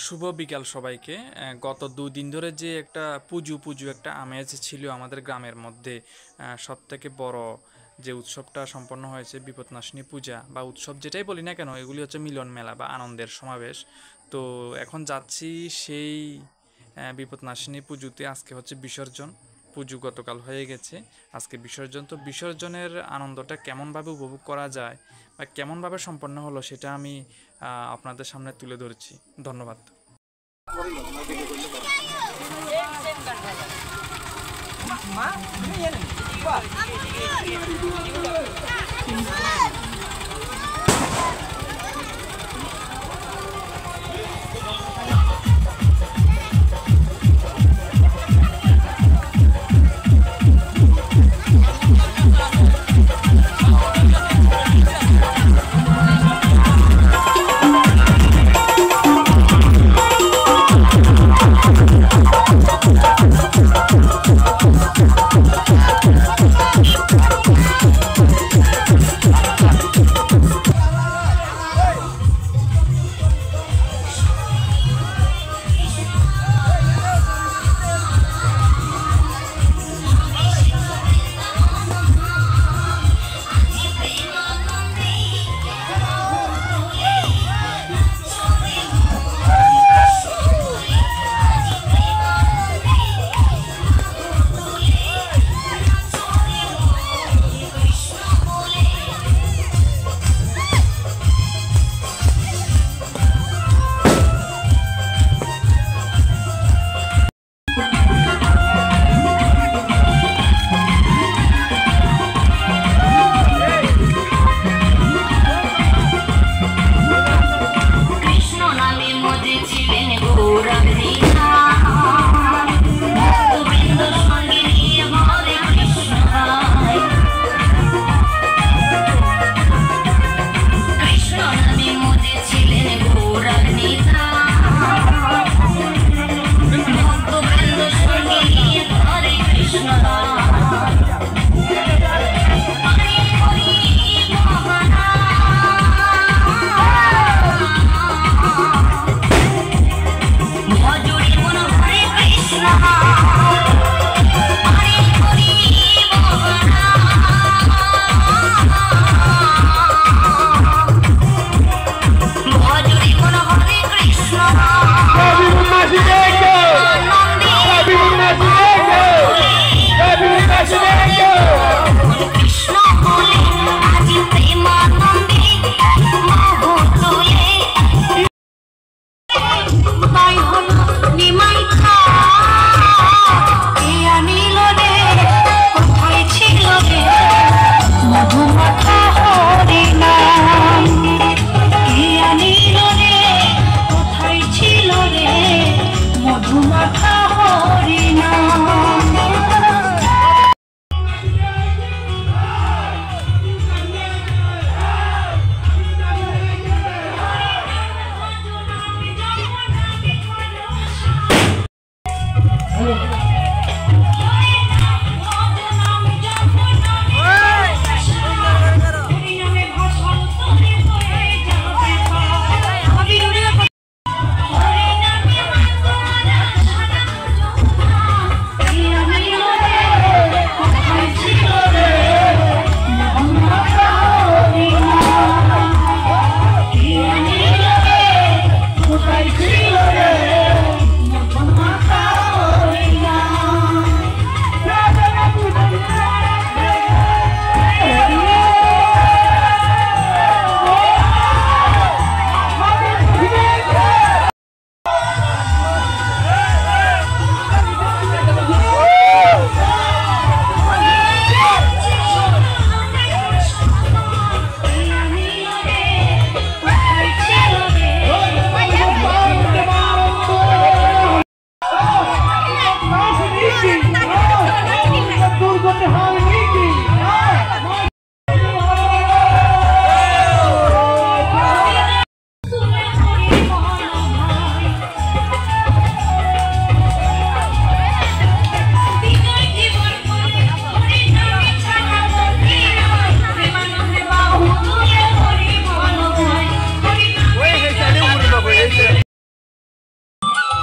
শুভ বিকাল সবাইকে। গত 2 দিন ধরে যে একটা পুজো একটা আমেজ ছিল আমাদের গ্রামের মধ্যে, সবথেকে বড় যে উৎসবটা সম্পন্ন হয়েছে বিপদনাশিনী পূজা বা উৎসব যেটাই বলি না কেন, এগুলি হচ্ছে মিলন মেলা বা আনন্দের সমাবেশ। তো এখন যাচ্ছি সেই বিপদনাশিনী পুজোতে। আজকে হচ্ছে বিসর্জন, পুজো গতকাল হয়ে গেছে, আজকে বিসর্জন। তো বিসর্জনের আনন্দটা কেমনভাবে উপভোগ করা যায় বা কেমনভাবে সম্পন্ন হলো সেটা আমি আপনাদের সামনে তুলে ধরছি। ধন্যবাদ।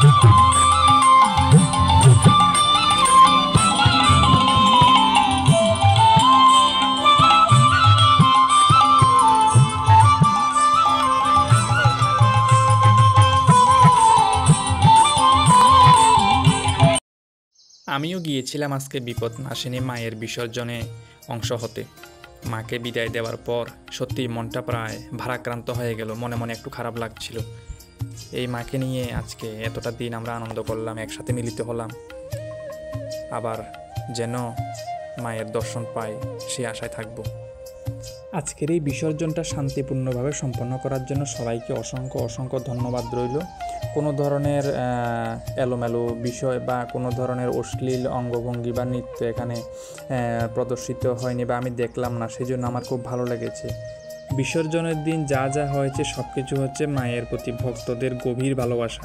আমিও গিয়েছিলাম আজকে বিপদনাশিনী মায়ের বিসর্জনে অংশ হতে। মাকে বিদায় দেওয়ার পর সত্যি মনটা প্রায় ভারাক্রান্ত হয়ে গেল, মনে মনে একটু খারাপ লাগছিল। এই মাকে নিয়ে আজকে এতটা দিন আমরা আনন্দ করলাম, একসাথে মিলিত হলাম, আবার যেন মায়ের দর্শন পাই সেই আশায় থাকব। আজকের এই বিসর্জনটা শান্তিপূর্ণভাবে সম্পন্ন করার জন্য সবাইকে অসংখ্য অসংখ্য ধন্যবাদ রইল। কোনো ধরনের এলোমেলো বিষয় বা কোনো ধরনের অশ্লীল অঙ্গভঙ্গি বা নৃত্য এখানে প্রদর্শিত হয়নি বা আমি দেখলাম না, সেই জন্য আমার খুব ভালো লেগেছে। বিসর্জনের দিন যা যা হয়েছে সব কিছু হচ্ছে মায়ের প্রতি ভক্তদের গভীর ভালোবাসা।